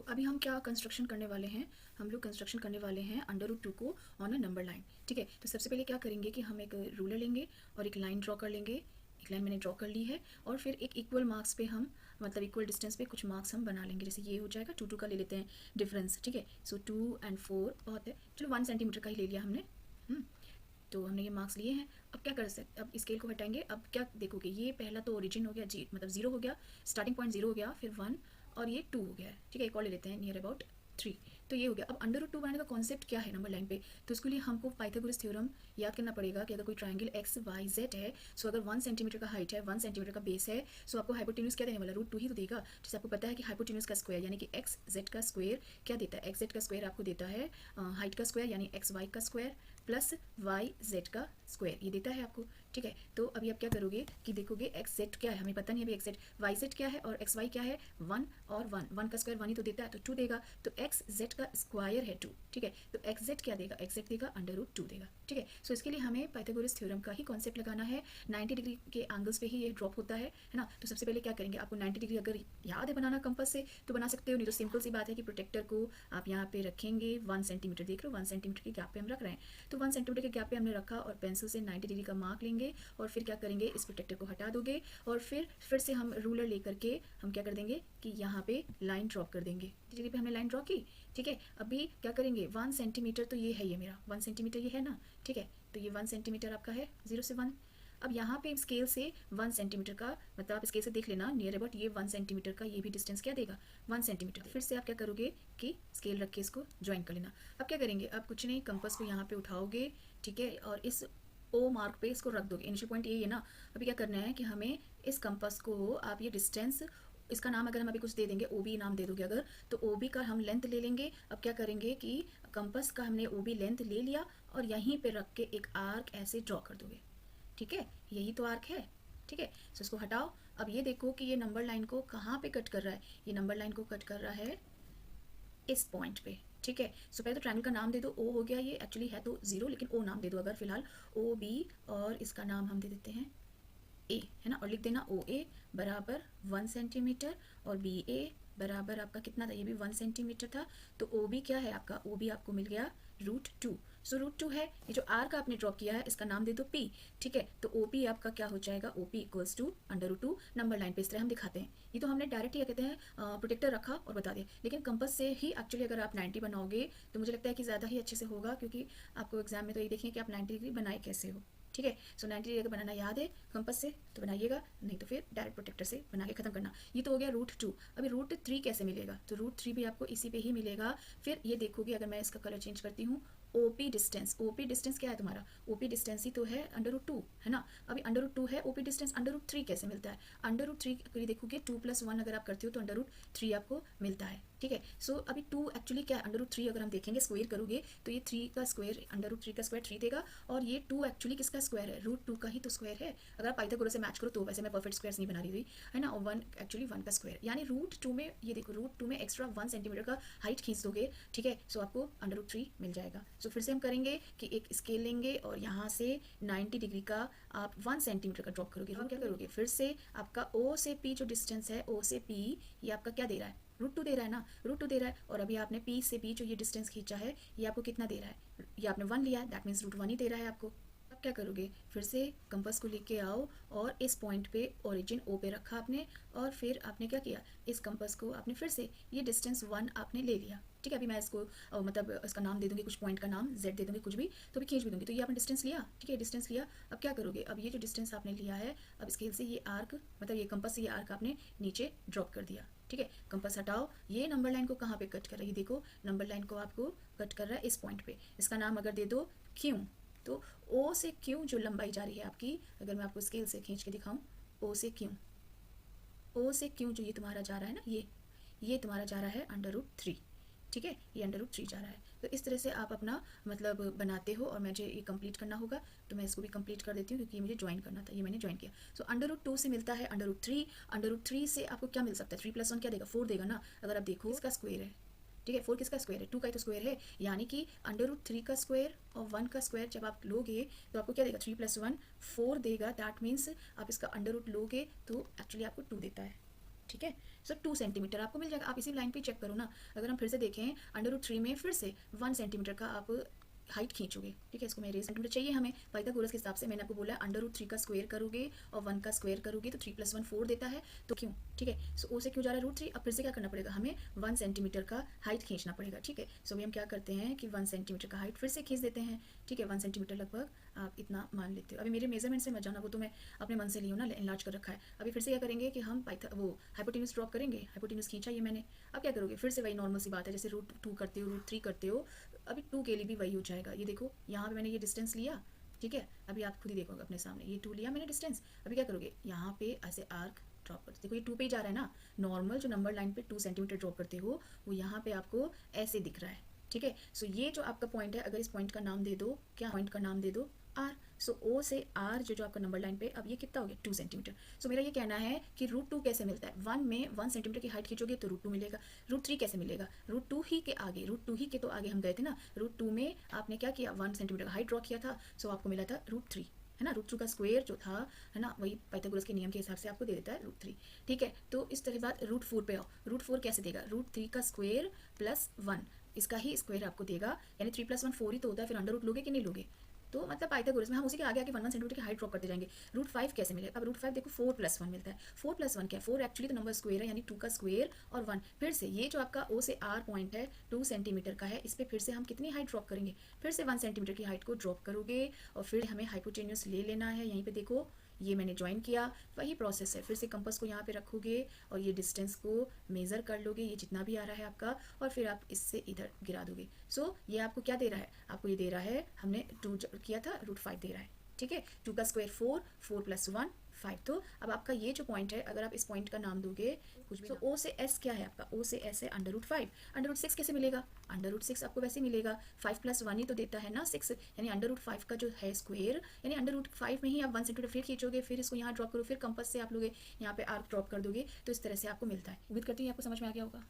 अभी हम क्या कंस्ट्रक्शन करने वाले हैं, हम लोग कंस्ट्रक्शन करने वाले हैं अंडर रूट 2 को ऑन अ नंबर लाइन। ठीक है, तो सबसे पहले क्या करेंगे कि हम एक रूलर लेंगे और एक लाइन ड्रॉ कर लेंगे। एक लाइन मैंने ड्रॉ कर ली है और फिर एक इक्वल मार्क्स पे हम मतलब इक्वल डिस्टेंस पे कुछ मार्क्स हम बना लेंगे। जैसे ये हो जाएगा 2 2 का ले लेते हैं डिफरेंस। ठीक है, सो 2 और 4 बहुत है, चलो 1 सेंटीमीटर का ही ले लिया हमने। तो हमने ये मार्क्स लिए हैं। अब क्या कर सकते, अब स्केल को हटाएंगे। अब क्या देखोगे, ये पहला तो ओरिजिन हो गया जी, मतलब 0 हो गया, स्टार्टिंग पॉइंट 0 हो गया, फिर 1 और ये 2 हो गया है। ठीक है, एक और ले लेते हैं नियर अबाउट 3। तो ये हो गया। अब अंडर रूट 2 बनाने का कॉन्सेप्ट क्या है नंबर लाइन पे, तो उसके लिए हमको पाइथागोरस थ्योरम याद करना पड़ेगा कि अगर कोई ट्रायंगल एक्स वाई जेड है, सो अगर 1 सेंटीमीटर का हाइट है, 1 सेंटीमीटर का बेस है, सो आपको हाइपोटेन्यूज क्या देने वाला, √2 ही तो देगा। जैसे आपको पता है कि हाइपोटेन्यूज का स्क्वायर यानी कि एक्स जेड का स्क्वायर क्या देता है, एक्स जेड का स्क्वायर आपको देता है हाइट का स्क्वायर यानी एक्स वाई का स्क्वायर प्लस वाई जेड का स्क्वायर, ये देता है आपको। ठीक है, तो अभी आप क्या करोगे कि देखोगे एक्स जेड क्या है, हमें पता नहीं अभी एक्स जेड, वाई जेड क्या है और एक्स वाई क्या है, 1 और 1, 1 का स्क्वायर 1 ही तो देता है, तो 2 देगा। तो एक्स जेड का स्क्वायर है 2। ठीक है, तो एक्स जेड क्या देगा, एक्स जेड देगा अंडर रूट 2 देगा। ठीक है, सो इसके लिए हमें पाइथागोरस थ्योरम का ही कॉन्सेप्ट लगाना है। 90 डिग्री के एंगल्स पे ही ये ड्रॉप होता है ना। तो सबसे पहले क्या करेंगे, आपको 90 डिग्री अगर याद है बनाना कंपास से तो बना सकते हो, नहीं तो सिंपल सी बात है कि प्रोटेक्टर को आप यहाँ पे रखेंगे 1 सेंटीमीटर, देख रहे हो 1 सेंटीमीटर के गैप पे हम रख रहे हैं। तो 1 सेंटीमीटर के गैप पे हमने रखा और पेंसिल से 90 डिग्री का मार्क लेंगे और फिर क्या करेंगे, इस प्रोटेक्टर को हटा दोगे और फिर से हम रूलर लेकर के हम क्या कर देंगे कि यहाँ पे लाइन ड्रॉ कर देंगे। डिग्री पे हमने लाइन ड्रॉ की। ठीक है, अभी क्या करेंगे, 1 सेंटीमीटर तो ये है, ये मेरा 1 सेंटीमीटर ये है ना। ठीक है, तो ये 1 सेंटीमीटर आपका है 0 से 1। अब यहाँ पे स्केल से 1 सेंटीमीटर का मतलब आप स्केल से देख लेना नियर अबाउट ये 1 सेंटीमीटर का ये भी डिस्टेंस क्या देगा, 1 सेंटीमीटर। फिर से आप क्या करोगे कि स्केल रख के इसको ज्वाइन कर लेना। अब क्या करेंगे, आप कुछ नहीं, कंपास को यहाँ पे उठाओगे। ठीक है, और इस ओ मार्क पे इसको रख दोगे। इनिशियल पॉइंट यही है ना। अभी क्या करना है कि हमें इस कंपास को आप ये डिस्टेंस, इसका नाम अगर हम अभी कुछ दे देंगे, ओ बी नाम दे दोगे अगर, तो ओ बी का हम लेंथ ले लेंगे। अब क्या करेंगे कि कंपास का हमने ओ बी लेंथ ले लिया और यहीं पे रख के एक आर्क ऐसे ड्रॉ कर दोगे। ठीक है, यही तो आर्क है। ठीक है, सो इसको हटाओ। अब ये देखो कि ये नंबर लाइन को कहाँ पे कट कर रहा है, ये नंबर लाइन को कट कर रहा है इस पॉइंट पे। ठीक है, सो पहले तो ट्रायंगल का नाम दे दो, ओ हो गया, ये एक्चुअली है तो 0 लेकिन ओ नाम दे दो अगर फिलहाल, ओ बी, और इसका नाम हम दे देते हैं ए, है ना, और लिख देना ओ ए बराबर 1 सेंटीमीटर और बी ए बराबर आपका कितना था, ये भी 1 सेंटीमीटर था। तो ओ बी क्या है आपका, ओ बी आपको मिल गया √2। सो √2 है, ये जो आर का आपने ड्रॉप किया है इसका नाम दे दो पी। ठीक है, तो ओ पी आपका क्या हो जाएगा, O P equals to under root 2 number line पे इस तरह हम दिखाते हैं। ये तो हमने डायरेक्ट क्या कहते हैं प्रोटेक्टर रखा और बता दिया, लेकिन कंपास से ही एक्चुअली अगर आप 90 बनाओगे तो मुझे लगता है कि ज़्यादा ही अच्छे से होगा, क्योंकि आपको एग्जाम में तो ये देखिए कि आप 90 डिग्री बनाए कैसे हो। ठीक है, सो 90 डिग्री अगर बनाना याद है कंपास से तो बनाइएगा, नहीं तो फिर डायरेक्ट प्रोटेक्टर से बना के खत्म करना। ये तो हो गया √2। अभी √3 कैसे मिलेगा, तो √3 भी आपको इसी पे ही मिलेगा। फिर ये देखोगे अगर मैं इसका कलर चेंज करती हूँ, ओपी डिस्टेंस, ओपी डिस्टेंस क्या है तुम्हारा, ओपी डिस्टेंस ही तो है अंडर रूट 2, है ना। अभी अंडर रूट 2 है, ओपी डिस्टेंस अंडर रूट 3 कैसे मिलता है, अंडर रूट 3 अगर देखोगे 2 + 1 अगर आप करते हो तो अंडर रूट 3 आपको मिलता है। ठीक है, सो अभी 2 एक्चुअली क्या है, अंडर रूट 3 अगर हम देखेंगे स्क्वायर करोगे तो ये 3 का स्क्वायर, अंडर रूट 3 का स्क्वायर 3 देगा, और ये 2 एक्चुअली किसका स्क्वायर है, √2 का ही तो स्क्वायर है। अगर आप पाइथागोरस से मैच करो तो, वैसे मैं परफेक्ट स्क्वायर्स नहीं बना रही हुई है ना, और 1 एक्चुअली 1 का स्क्वायर यानी √2 में, ये देखो √2 में एक्स्ट्रा 1 सेंटीमीटर का हाइट खींच दोगे। ठीक है, सो आपको अंडर रूट 3 मिल जाएगा। सो फिर से हम करेंगे कि एक स्केल लेंगे और यहाँ से 90 डिग्री का आप 1 सेंटीमीटर का ड्रॉप करोगे। क्या करोगे, फिर से आपका ओ से पी जो डिस्टेंस है, ओ से पी ये आपका क्या दे रहा है, √2 दे रहा है ना, √2 दे रहा है। और अभी आपने पी से बी जो ये डिस्टेंस खींचा है ये आपको कितना दे रहा है, ये आपने 1 लिया है, दैट मीन्स √1 ही दे रहा है आपको। अब क्या करोगे, फिर से कंपास को लेके आओ और इस पॉइंट पे ओरिजिन ओ पे रखा आपने, और फिर आपने क्या किया, इस कंपास को आपने फिर से ये डिस्टेंस 1 आपने ले लिया। ठीक है, अभी मैं इसको मतलब इसका नाम दे दूंगी, कुछ पॉइंट का नाम Z दे दूंगी, कुछ भी तो भी खींच भी दूंगी। तो ये आपने डिस्टेंस लिया। ठीक है, डिस्टेंस लिया। अब क्या करोगे, अब ये जो डिस्टेंस आपने लिया है, अब स्केल से ये आर्क मतलब ये कंपास से ये आर्क आपने नीचे ड्रॉप कर दिया। ठीक है, कंपास हटाओ, ये नंबर लाइन को कहाँ पे कट कर रहा है, ये देखो नंबर लाइन को आपको कट कर रहा है इस पॉइंट पे। इसका नाम अगर दे दो क्यों, तो ओ से क्यों जो लंबाई जा रही है आपकी, अगर मैं आपको स्केल से खींच के दिखाऊं, ओ से क्यों, ओ से क्यों जो ये तुम्हारा जा रहा है ना, ये तुम्हारा जा रहा है अंडर रूट 3। ठीक है, ये अंडर रूट 3 जा रहा है। तो इस तरह से आप अपना मतलब बनाते हो, और मुझे ये कंप्लीट करना होगा तो मैं इसको भी कंप्लीट कर देती हूँ क्योंकि ये मुझे ज्वाइन करना था, ये मैंने ज्वाइन किया। सो अंडर रूट 2 से मिलता है अंडर रूट 3। अंडर रूट 3 से आपको क्या मिल सकता है, 3 + 1 क्या देगा, 4 देगा ना। अगर आप देखो इसका स्क्वायर है, ठीक है, 4 किसका स्क्वायर है, 2 का ही तो स्क्वायर है, यानी कि अंडर रूट 3 का स्क्वायर और 1 का स्क्वायर जब आप लोगे तो आपको क्या देगा, 3 + 1 4 देगा। दैट मीन्स आप इसका अंडर रूट लोगे तो एक्चुअली आपको 2 देता है। ठीक है। सो 2 सेंटीमीटर आपको मिल जाएगा। आप इसी लाइन पे चेक करो ना, अगर हम फिर से देखें √3 में फिर से 1 सेंटीमीटर का आप हाइट खींचोगे, ठीक है। इसको मेरे सेंटीमीटर चाहिए हमें पाइथागोरस के हिसाब से। मैंने आपको बोला √3 का स्क्वायर करोगे और 1 का स्क्वायर करोगे तो 3 + 1 4 देता है, तो क्यों, ठीक है। सो ओ से क्यों जा रहा है √3। अब फिर से क्या करना पड़ेगा, हमें 1 सेंटीमीटर का हाइट खींचना पड़ेगा, ठीक है। सो अभी हम क्या करते हैं कि 1 सेंटीमीटर का हाइट फिर से खींच देते हैं, ठीक है। 1 सेंटीमीटर लगभग आप इतना मान लेते हो। अभी मेरे मेजरमेंट से मत जाना, वो तो मैं अपने मन से ली हूँ ना, इनलार्ज कर रखा है। अभी फिर से क्या करेंगे कि हम वो हाइपोटेन्यूज ड्रॉप करेंगे। हाइपोटेन्यूज खींचा ये मैंने। अब क्या करोगे, फिर से वही नॉर्मल सी बात है, जैसे √2 करते हो, √3 करते हो। अभी 2 के लिए भी वही हो जाएगा। ये देखो यहाँ पे मैंने ये डिस्टेंस लिया, ठीक है। अभी आप खुद ही देखोगे अपने सामने, ये 2 लिया मैंने डिस्टेंस। अभी क्या करोगे, यहाँ पे ऐसे आर्क ड्रॉप करते, देखो ये 2 पे ही जा रहा है ना। नॉर्मल जो नंबर लाइन पे 2 सेंटीमीटर ड्रॉप करते हो वो यहाँ पे आपको ऐसे दिख रहा है, ठीक है। सो ये जो आपका पॉइंट है, अगर इस पॉइंट का नाम दे दो, क्या पॉइंट का नाम दे दो, आर। सो ओ से आर जो आपका नंबर लाइन पे, अब ये कितना हो गया 2 सेंटीमीटर। सो मेरा ये कहना है कि √2 कैसे मिलता है, 1 में 1 सेंटीमीटर की हाइट खींचोगे तो √2 मिलेगा। √3 कैसे मिलेगा, √2 ही के आगे, √2 ही के तो आगे हम गए थे ना। √2 में आपने क्या किया, 1 सेंटीमीटर का हाइट ड्रॉ किया था, सो आपको मिला था √3, है ना। √2 का स्क्वायर जो था, है ना, वही पाइथागोरस के नियम के हिसाब से आपको दे देता है √3, ठीक है। तो इस तरह बात √4 पे आओ। √4 कैसे देगा, √3 का स्क्वायर प्लस 1, इसका ही स्क्वायर आपको देगा, यानी 3 + 1 4 ही तो होता है। फिर अंडर रूट लोगे कि नहीं लोगे, तो मतलब पाइथागोरस में हम उसी के आगे आगे 1 सेंटीमीटर की हाइट ड्रॉप करते जाएंगे। √5 कैसे मिलेगा, अब √5 देखो 4 + 1 मिलता है। 4 + 1 क्या है, 4 एक्चुअली तो नंबर स्क्वायर है, यानी 2 का स्क्वायर और 1। फिर से ये जो आपका ओ से आर पॉइंट है 2 सेंटीमीटर का है, इस पर फिर से हम कितनी हाइट ड्रॉप करेंगे, फिर से 1 सेंटीमीटर की हाइट को ड्रॉप करोगे और फिर हमें हाइपोटेन्यूस ले लेना है। यहीं पे देखो ये मैंने ज्वाइन किया, वही प्रोसेस है। फिर से कंपास को यहाँ पे रखोगे और ये डिस्टेंस को मेज़र कर लोगे, ये जितना भी आ रहा है आपका, और फिर आप इससे इधर गिरा दोगे। सो ये आपको क्या दे रहा है, आपको ये दे रहा है, हमने 2 किया था, √5 दे रहा है, ठीक है। 2 का स्क्वायर 4, 4 + 1 5। तो अब आपका ये जो पॉइंट है, अगर आप इस पॉइंट का नाम दोगे कुछ भी, तो ओ से एस क्या है आपका, ओ से एस है √5। √6 कैसे मिलेगा, √6 आपको वैसे मिलेगा, 5 + 1 ही तो देता है ना 6, यानी √5 का जो है स्क्वायर, यानी √5 में ही आप 1 सेंटीमीटर फिर खींचोगे, फिर इसको यहाँ ड्रॉप करो, फिर कंपास से आप लोगे यहाँ पे आर्क ड्रॉप कर दोगे, तो इस तरह से आपको मिलता है। उम्मीद करती हूँ आपको समझ में आ गया होगा।